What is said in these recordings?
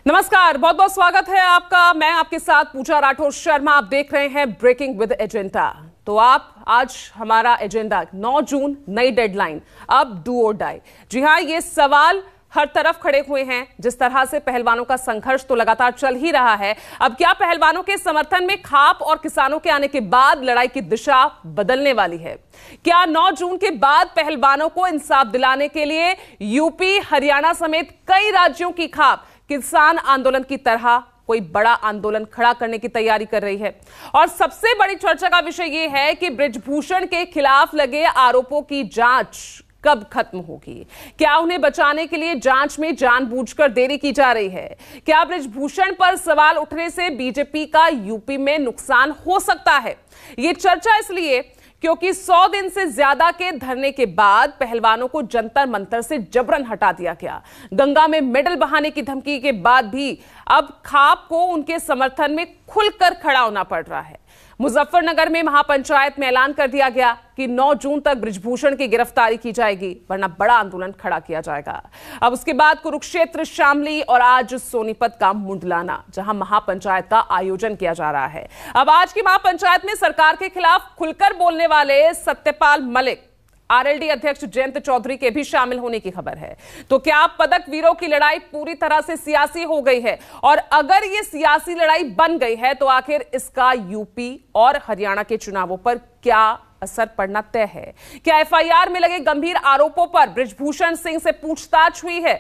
नमस्कार, बहुत बहुत स्वागत है आपका। मैं आपके साथ पूजा राठौर शर्मा। आप देख रहे हैं ब्रेकिंग विद एजेंडा। तो आज हमारा एजेंडा 9 जून, नई डेडलाइन, अब डू और डाई। जी हां, ये सवाल हर तरफ खड़े हुए हैं। जिस तरह से पहलवानों का संघर्ष तो लगातार चल ही रहा है, अब क्या पहलवानों के समर्थन में खाप और किसानों के आने के बाद लड़ाई की दिशा बदलने वाली है? क्या 9 जून के बाद पहलवानों को इंसाफ दिलाने के लिए यूपी, हरियाणा समेत कई राज्यों की खाप किसान आंदोलन की तरह कोई बड़ा आंदोलन खड़ा करने की तैयारी कर रही है? और सबसे बड़ी चर्चा का विषय यह है कि बृजभूषण के खिलाफ लगे आरोपों की जांच कब खत्म होगी? क्या उन्हें बचाने के लिए जांच में जानबूझकर देरी की जा रही है? क्या बृजभूषण पर सवाल उठने से बीजेपी का यूपी में नुकसान हो सकता है? यह चर्चा इसलिए क्योंकि 100 दिन से ज्यादा के धरने के बाद पहलवानों को जंतर मंतर से जबरन हटा दिया गया। गंगा में मेडल बहाने की धमकी के बाद भी अब खाप को उनके समर्थन में खुलकर खड़ा होना पड़ रहा है। मुजफ्फरनगर में महापंचायत में ऐलान कर दिया गया कि 9 जून तक बृजभूषण की गिरफ्तारी की जाएगी, वरना बड़ा आंदोलन खड़ा किया जाएगा। अब उसके बाद कुरुक्षेत्र, शामली और आज सोनीपत का मुंडलाना, जहां महापंचायत का आयोजन किया जा रहा है। अब आज की महापंचायत में सरकार के खिलाफ खुलकर बोलने वाले सत्यपाल मलिक, आरएलडी अध्यक्ष जयंत चौधरी के भी शामिल होने की खबर है। तो क्या पदक वीरों की लड़ाई पूरी तरह से सियासी हो गई है? और अगर यह सियासी लड़ाई बन गई है तो आखिर इसका यूपी और हरियाणा के चुनावों पर क्या असर पड़ना तय है? क्या एफआईआर में लगे गंभीर आरोपों पर बृजभूषण सिंह से पूछताछ हुई है?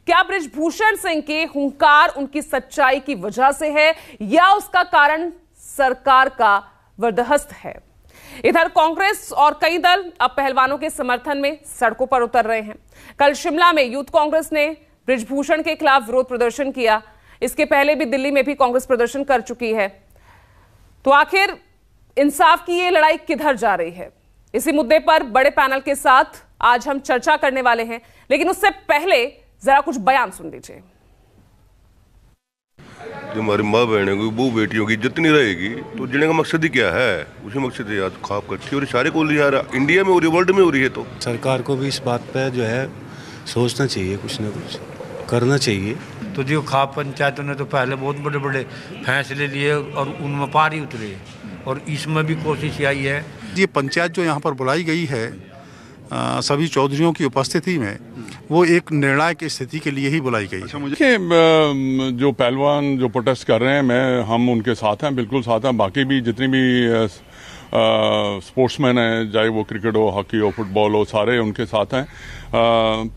क्या बृजभूषण सिंह के हुंकार उनकी सच्चाई की वजह से है या उसका कारण सरकार का बर्दाश्त है? इधर कांग्रेस और कई दल अब पहलवानों के समर्थन में सड़कों पर उतर रहे हैं। कल शिमला में यूथ कांग्रेस ने बृजभूषण के खिलाफ विरोध प्रदर्शन किया। इसके पहले भी दिल्ली में भी कांग्रेस प्रदर्शन कर चुकी है। तो आखिर इंसाफ की ये लड़ाई किधर जा रही है? इसी मुद्दे पर बड़े पैनल के साथ आज हम चर्चा करने वाले हैं, लेकिन उससे पहले जरा कुछ बयान सुन लीजिए। जो हमारी माँ बहन है, वो बेटियों की इज्जत नहीं रहेगी तो जीने का मकसद ही क्या है? उसी मकसद से आज खाप कट्ठी और सारे को यार इंडिया में हो रही है, वर्ल्ड में हो रही है। तो सरकार को भी इस बात पे जो है सोचना चाहिए, कुछ ना कुछ करना चाहिए। तो जो खाप पंचायतों ने तो पहले बहुत बड़े बड़े फैसले लिए और उनमें पार ही उतरे, और इसमें भी कोशिश आई है। ये पंचायत जो यहाँ पर बुलाई गई है सभी चौधरियों की उपस्थिति में, वो एक निर्णायक स्थिति के लिए ही बुलाई गई है। मुझे जो पहलवान जो प्रोटेस्ट कर रहे हैं, हम उनके साथ हैं, बिल्कुल साथ हैं। बाकी भी जितनी भी स्पोर्ट्समैन हैं, चाहे वो क्रिकेट हो, हॉकी हो, फुटबॉल हो, सारे उनके साथ हैं।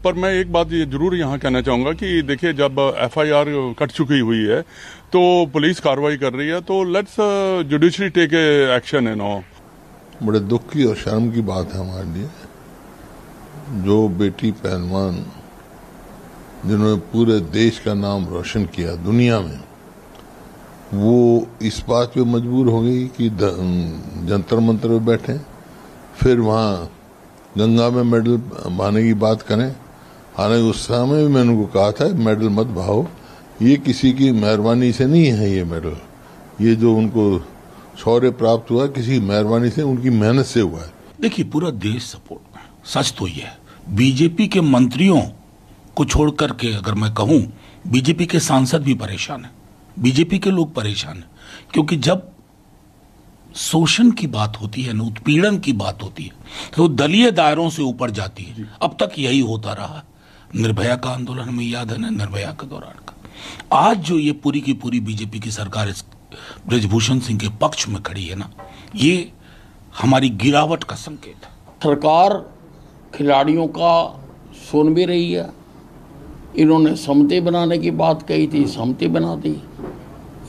पर मैं एक बात ये जरूर यहाँ कहना चाहूँगा कि देखिए, जब एफआईआर कट चुकी हुई है तो पुलिस कार्रवाई कर रही है, तो लेट्स जुडिशरी टेक एक्शन है। नो, बड़े दुख की और शर्म की बात है हमारे लिए, जो बेटी पहलवान जिन्होंने पूरे देश का नाम रोशन किया दुनिया में, वो इस बात पे मजबूर हो गई कि जंतर मंतर पे बैठे, फिर वहाँ गंगा में मेडल बहाने की बात करें। हालांकि उस समय भी मैंने उनको कहा था मेडल मत बहाओ, ये किसी की मेहरबानी से नहीं है। ये मेडल, ये जो उनको शौर्य प्राप्त हुआ, किसी मेहरबानी से, उनकी मेहनत से हुआ है। देखिए, पूरा देश सपोर्ट में, सच तो ये है। बीजेपी के मंत्रियों को छोड़ करके अगर मैं कहूं, बीजेपी के सांसद भी परेशान हैं, बीजेपी के लोग परेशान हैं, क्योंकि जब शोषण की बात होती है, उत्पीड़न की बात होती है, तो दलीय दायरों से ऊपर जाती है। अब तक यही होता रहा। निर्भया का आंदोलन हमें याद है ना, निर्भया के दौरान का। आज जो ये पूरी की पूरी बीजेपी की सरकार इस बृजभूषण सिंह के पक्ष में खड़ी है ना, ये हमारी गिरावट का संकेत है। सरकार खिलाड़ियों का सुन भी रही है। इन्होंने सहमति बनाने की बात कही थी, सहमति बना दी।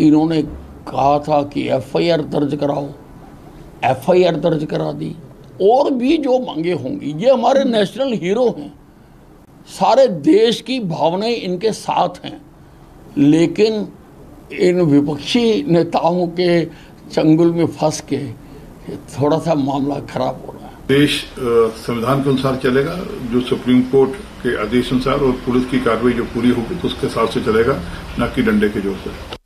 इन्होंने कहा था कि एफआईआर दर्ज कराओ, एफआईआर दर्ज करा दी। और भी जो मांगे होंगी, ये हमारे नेशनल हीरो हैं, सारे देश की भावनाएं इनके साथ हैं, लेकिन इन विपक्षी नेताओं के चंगुल में फंस के थोड़ा सा मामला खराब हो रहा है। देश संविधान के अनुसार चलेगा, जो सुप्रीम कोर्ट के आदेश अनुसार, और पुलिस की कार्रवाई जो पूरी होगी तो उसके हिसाब से चलेगा, न कि डंडे के जोर से।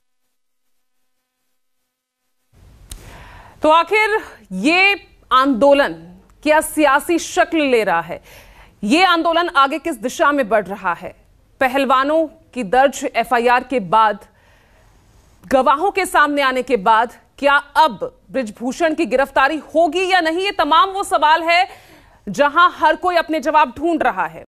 तो आखिर ये आंदोलन क्या सियासी शक्ल ले रहा है? ये आंदोलन आगे किस दिशा में बढ़ रहा है? पहलवानों कि दर्ज एफआईआर के बाद, गवाहों के सामने आने के बाद, क्या अब बृजभूषण की गिरफ्तारी होगी या नहीं, ये तमाम वो सवाल है जहां हर कोई अपने जवाब ढूंढ रहा है।